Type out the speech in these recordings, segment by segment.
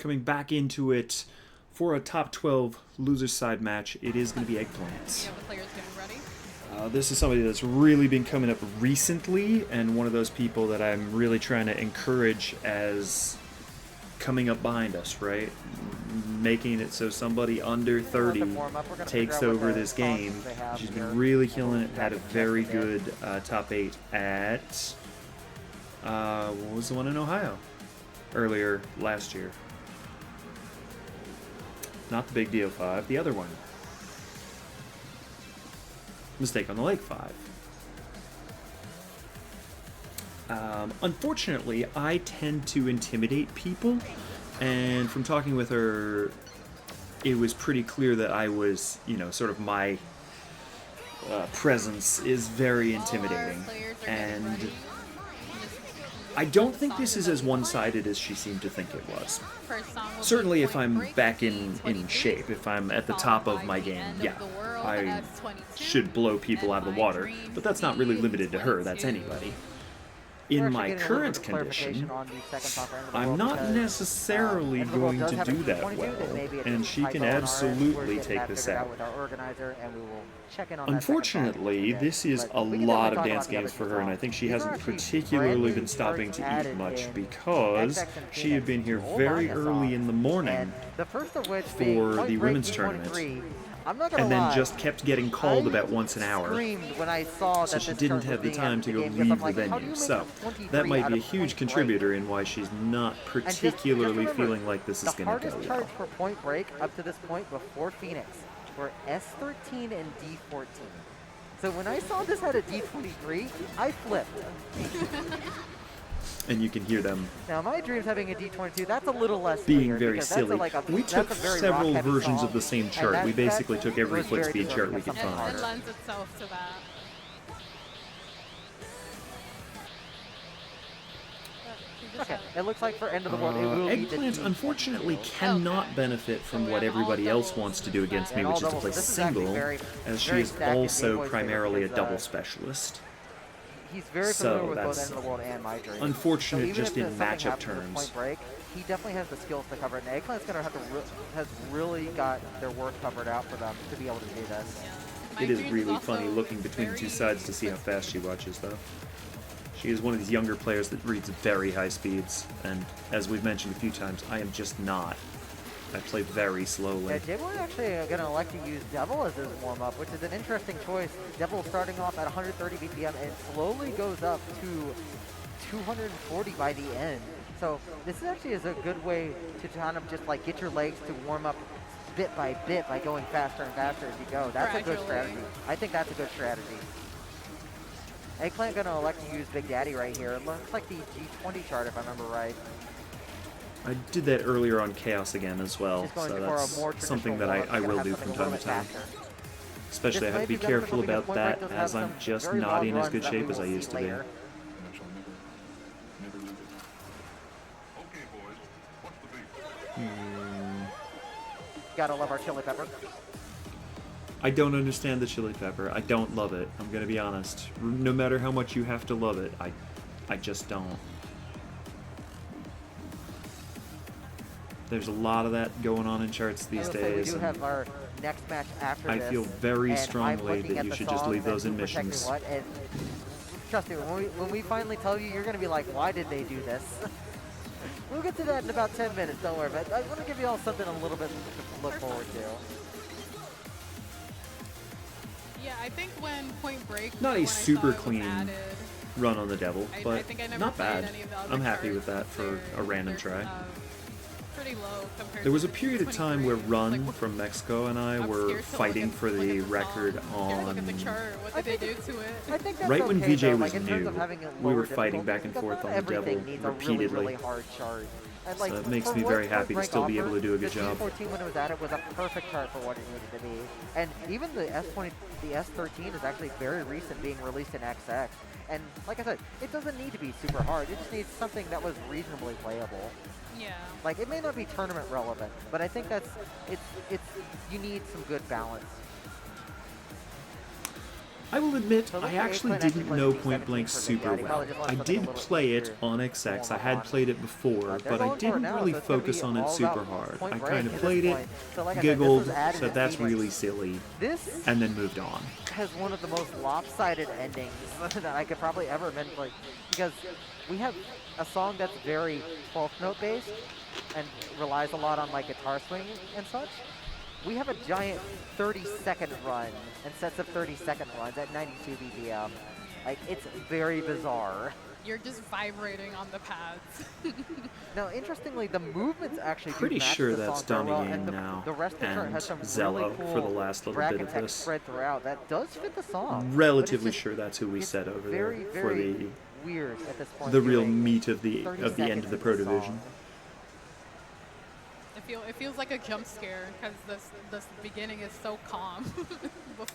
coming back into it for a top 12 loser side match. It is going to be Eggplant. Yeah, the players getting ready. This is somebody that's really been coming up recently, and one of those people that I'm really trying to encourage as coming up behind us, right? Making it so somebody under 30 takes over this game. She's been really killing it. Had a very good top 8 at, what was the one in Ohio? Earlier last year. Not the Big Deal 5, the other one. Mistake on the Lake 5. Unfortunately, I tend to intimidate people, and from talking with her, it was pretty clear that I was, you know, sort of my presence is very intimidating, and I don't think this is as one-sided as she seemed to think it was. Certainly if I'm back in shape, if I'm at the top of my game, yeah, I should blow people out of the water, but that's not really limited to her, that's anybody. In my current condition, I'm not necessarily going to do that well, and she can absolutely take this out. Unfortunately, this is a lot of dance games for her, and I think she hasn't particularly been stopping to eat much because she had been here very early in the morning for the women's tournament. And then just kept getting called about once an hour, so she didn't have the time to go leave the venue. So that might be a huge contributor in why she's not particularly feeling like this is going to go well. For Point Break up to this point before Phoenix were S13 and D14. So when I saw this had a D23, I flipped. And you can hear them. Now, my dream's having a D22. That's a little less being very silly. We took several versions of the same chart. We basically took every foot speed chart we could find. It lends itself to that. Okay, it looks like for end of the world, it will Eggplant unfortunately cannot benefit from what everybody else wants to do against me, which is to play single, as she is also primarily a double specialist. He's very familiar with both End of the World and My Dream. Unfortunate so just in matchup terms. Point Break, he definitely has the skills to cover it. And Eggplant's going to have to has really got their work covered out for them to be able to do this. It is really funny looking between the two sides to see how fast she watches, though. She is one of these younger players that reads very high speeds, and as we've mentioned a few times, I am just not. I play very slowly. Yeah, jboy actually going to elect to use Devil as his warm-up, which is an interesting choice. Devil starting off at 130 BPM and slowly goes up to 240 by the end. So this actually is a good way to kind of just like get your legs to warm up bit by going faster and faster as you go. That's a good strategy. I think that's a good strategy. Eggplant going to elect to use Big Daddy right here. It looks like the G20 chart, if I remember right. I did that earlier on Chaos again as well, so that's something that I will do from time to time. Especially I have to be careful about that, as I'm just not in as good shape as I used to be. Gotta love our chili pepper. I don't understand the chili pepper. I don't love it. I'm gonna be honest. No matter how much you have to love it, I just don't. There's a lot of that going on in charts these days. We do have our next match after I this, feel very strongly that you should just leave those in protecting missions. what, and trust me, when we finally tell you, you're going to be like, why did they do this? We'll get to that in about 10 minutes, don't worry. But I want to give you all something a little bit to look forward to. Yeah, I think when Point Break, Not a super clean run on the Devil, I but think I never not played bad. any of the other I'm happy with cards. that for a random try. Pretty low compared There was a to period of time where 23. Run Like, from Mexico and I I'm were scared to fighting look at- for look the at the record song. I'm scared to look at the on... chart. What did they do to it? I think that's Right when okay, VJ though, was like, in terms new, of having a we were lower fighting difficulty, back and because forth not on the Devil everything needs a repeatedly. really hard chart. And like, So it makes for me what very Point happy to Break still be able to offers, do a good the job. G14 when it was at it was a perfect chart for what it needed to be. And even the S20, the S13 is actually very recent, being released in XX. And like I said, it doesn't need to be super hard. It just needs something that was reasonably playable. Yeah. Like, it may not be tournament relevant, but I think that's, you need some good balance. I will admit, So I looks like actually Eggplant didn't plays know D17 Point Blank for Big super Daddy. well. Probably just wants I something a did little play it easier on to XX. I warm had on. played it before, They're but I going for it didn't now, really so it's gonna focus be on it all super about hard. Point I Break kind of at this played it, point. So like I said, this giggled, was added said to that's Phoenix. really silly, This and then moved on. has one of the most lopsided endings that I could probably ever imagine, like, because we have a song that's very 12th note based and relies a lot on like guitar swing and such. We have a giant 30-second run and sets of 30-second runs at 92 BPM. Like, it's very bizarre. You're just vibrating on the pads. Now, interestingly, the movements actually do Pretty match sure the that's song very well, DomiGame and now, the rest of the chart and has some really ZELLLOOO cool for the last little bracket bit of text this. spread throughout. That does fit the song. but it's Relatively just- sure that's who we it's set over very, there very for weird at this point. the real doing meat of the 30 end of the seconds Pro of the Division. song. It feels like a jump scare because this beginning is so calm.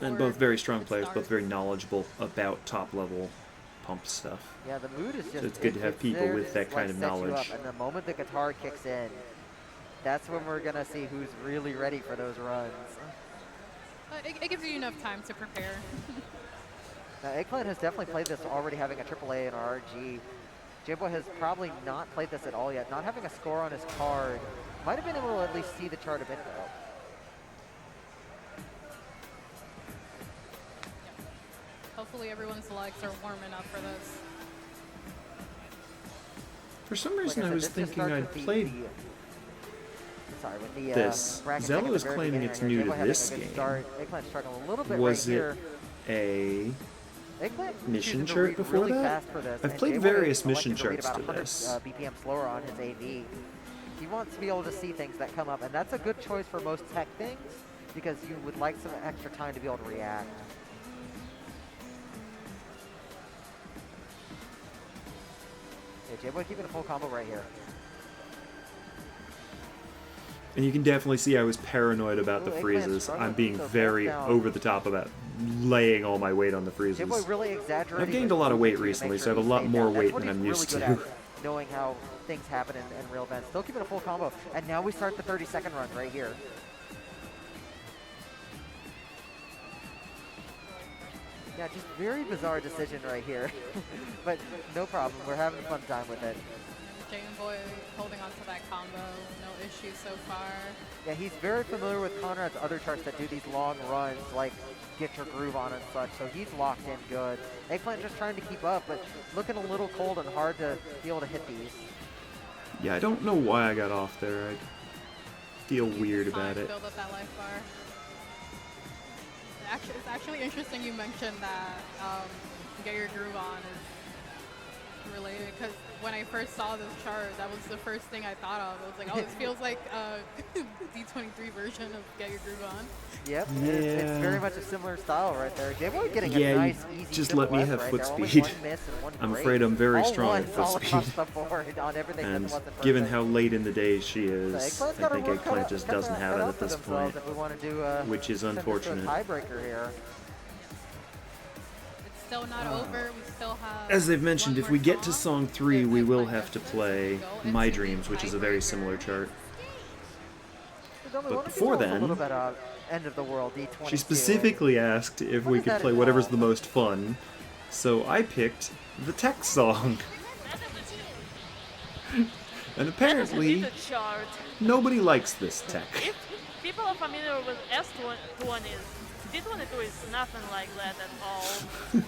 And both very strong players, both very knowledgeable about top level pump stuff. Yeah, the mood is just. it's good to have it's people there with to, that kind of set you up, knowledge. And the moment the guitar kicks in, that's when we're gonna see who's really ready for those runs. But it gives you enough time to prepare. Now, Eggplant has definitely played this already, having a AAA and RG. jboy has probably not played this at all yet. Not having a score on his card, might have been able to at least see the chart a bit though. Hopefully everyone's legs are warm enough for this. For some Like reason, I said, was this just thinking starts I'd with played sorry, with the this. bracket ZELLLOOO check at is the very claiming beginning it's here. new jboy to having this a good game. start. Eggplant struggling a little bit Was right it here. a Eggplant mission choosing to chart read before really that? fast for this, I've and played jboy various elected mission to read charts about to 100 this. BPM slower on his AV. He wants to be able to see things that come up, and that's a good choice for most tech things because you would like some extra time to be able to react. Yeah, jboy keeping a full combo right here. And you can definitely see I was paranoid about the Ooh, Eggplant freezes. struggling, I'm being so very both down. over the top about laying all my weight on the freezes. jboy really exaggerating. I've gained his a lot of weight movement to make recently, sure so I have he a lot stays more down. That's weight what than he's I'm really used good to. at, knowing how things happen in real events. Still keeping a full combo, and now we start the 30-second run right here. Yeah, just very bizarre decision right here, but no problem. We're having a fun time with it. jboy holding on to that combo, no issues so far. Yeah, he's very familiar with Conrad's other charts that do these long runs, like Get Your Groove On and such, so he's locked in good. Eggplant just trying to keep up, but looking a little cold and hard to be able to hit these. Yeah, I don't know why I got off there. I feel weird about it. Build up that life bar. It's actually interesting you mentioned that Get Your Groove On is related, because when I first saw this chart, that was the first thing I thought of. I was like, oh, this feels like a D23 version of Get Your Groove On. Yep, Yeah. it's very much a similar style right there. jboy getting Yeah, a you nice, easy just triple let me S have right foot there. Only speed. one miss and one I'm break. afraid I'm very All strong at ones foot all across speed. the board on everything And that wasn't given perfect. how late in the day she is, Eggplant's I got think her work Eggplant cut just out- doesn't cut have it out at for this themselves point, if we want to do, which is send this to a unfortunate. tiebreaker here. It's still not over. We still have. As they've mentioned, one if more we get to song. song 3, There's, we like, will 5 have to judges play go into My the Dreams, which is a very tiebreaker. similar chart. But before then, a little bit end of the world D22. She specifically asked if we is could that play whatever's the involve? most fun, so I picked the tech song. And apparently, The chart. nobody likes this tech. If people are familiar with S20, D22 is nothing like that at all.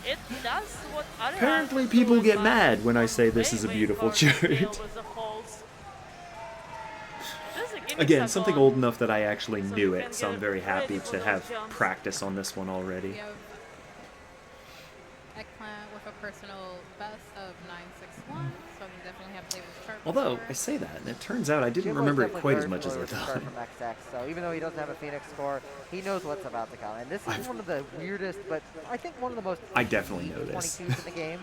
It does what other Apparently, artists people do, get but mad when I say this way, is a way beautiful further scale chart. with the holes. This is a gimmick Again, song. something old enough that I actually So knew you it, can so I'm get very happy ready for to those have jumps. practice on this one already. We have Eggplant with a personal best of 961, so we definitely have played this chart Although, before. I say that, and it turns out I didn't jboy's remember it definitely quite as very much as I familiar with the thought. start from XX, so even though he doesn't have a Phoenix score, he knows what's about to come. And this is one of the weirdest, but I think one of the most I definitely know this. 22s in the game.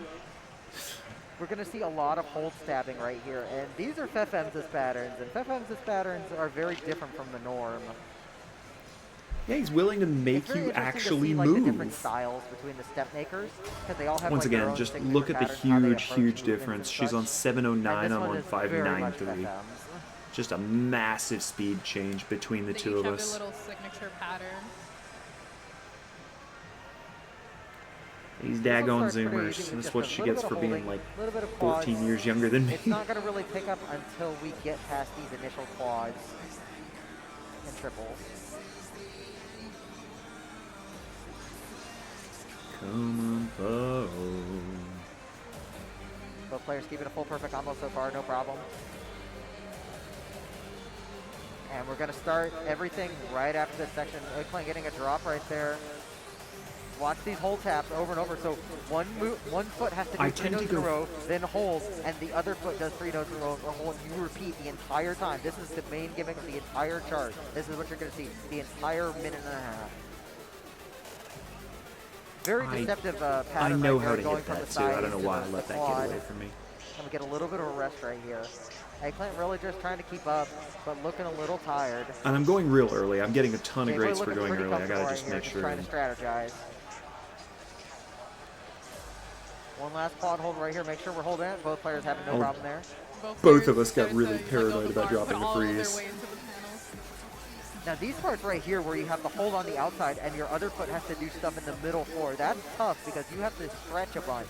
We're going to see a lot of hold stabbing right here, and these are Fefem's patterns, and Fefem's patterns are very different from the norm. Yeah, he's willing to It's make very you interesting actually to see, like, the different move. styles between the step makers, because they all have Once like, their again, own just signature look at the patterns, how they huge, approach huge movements and difference. She's such. on 709, And this I'm one on is very much 593. Fefem's. Just a massive speed change between the They two each of have us. their little signature pattern. These This one daggone starts pretty Zoomers. easy with That's just what a she little gets bit for of being holding, like little bit of quads. 14 years younger than me. It's not going to really pick up until we get past these initial quads and triples. Come on, Both players keeping a full perfect combo so far, no problem. And we're going to start everything right after this section. Eggplant getting a drop right there. Watch these hold taps over and over. So one foot has to do 3 notes in a row, then hold, and the other foot does 3 notes in a row or hold. You repeat the entire time. This is the main gimmick of the entire chart. This is what you're going to see the entire minute and a half. Very deceptive pattern. I know right how here, to going hit from that the too. I side don't know into why I the let that quad. get away from me. And we get a little bit of a rest right here. Eggplant really just trying to keep up, but looking a little tired. And I'm going real early. I'm getting a ton of Jboy grades for looking going pretty early. I gotta comfortable just right make here, sure. Trying to strategize. One last quad hold right here. Make sure we're holding it. Both players having no problem there. Both of us got really paranoid about dropping the freeze. Now these parts right here where you have the hold on the outside and your other foot has to do stuff in the middle floor, that's tough because you have to stretch a bunch.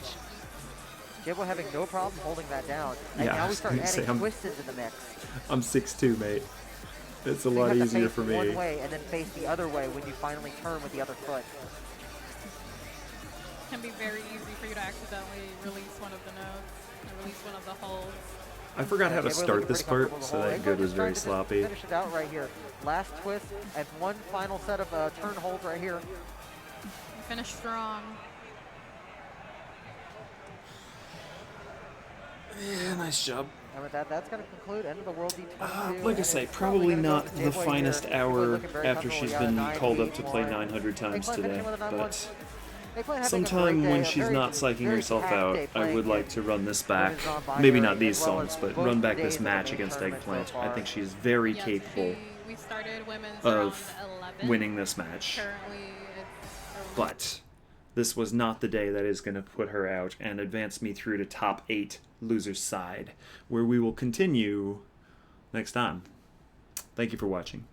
Jboy having no problem holding that down. And Yeah, now I we was start gonna say, adding twists into the mix. I'm 6'2", mate. It's a So you lot have to easier face for me. one way and then face the other way when you finally turn with the other foot. It can be very easy for you to accidentally release one of the notes and release one of the holds. I forgot how to Jboy start looking this pretty part, comfortable so with the that hold. good Eggplant was just very trying to just sloppy. Finish it out right here. Last twist and one final set of turn holds right here. Finish strong. Yeah, nice job. And with that, that's going to conclude end of the World D22. Like I and say, it's probably gonna go not to the Jboy finest here. Jboy hour looking very after comfortable. she's We got a been called up to play 9-8-1. 900 times Eggplant today, finishing with another one. but Eggplant having a great sometime day, when a she's very- not psyching very herself packed out, day I would playing like it. to run this back. Women's non-binary, Maybe not these as well songs, as but both run back days this of the match main against tournament so Eggplant. I far. think she's very Yes, capable we started women's of around 11. winning this match. Currently, it's But this was not the day that is going to put her out and advance me through to top 8 losers side, where we will continue next time. Thank you for watching.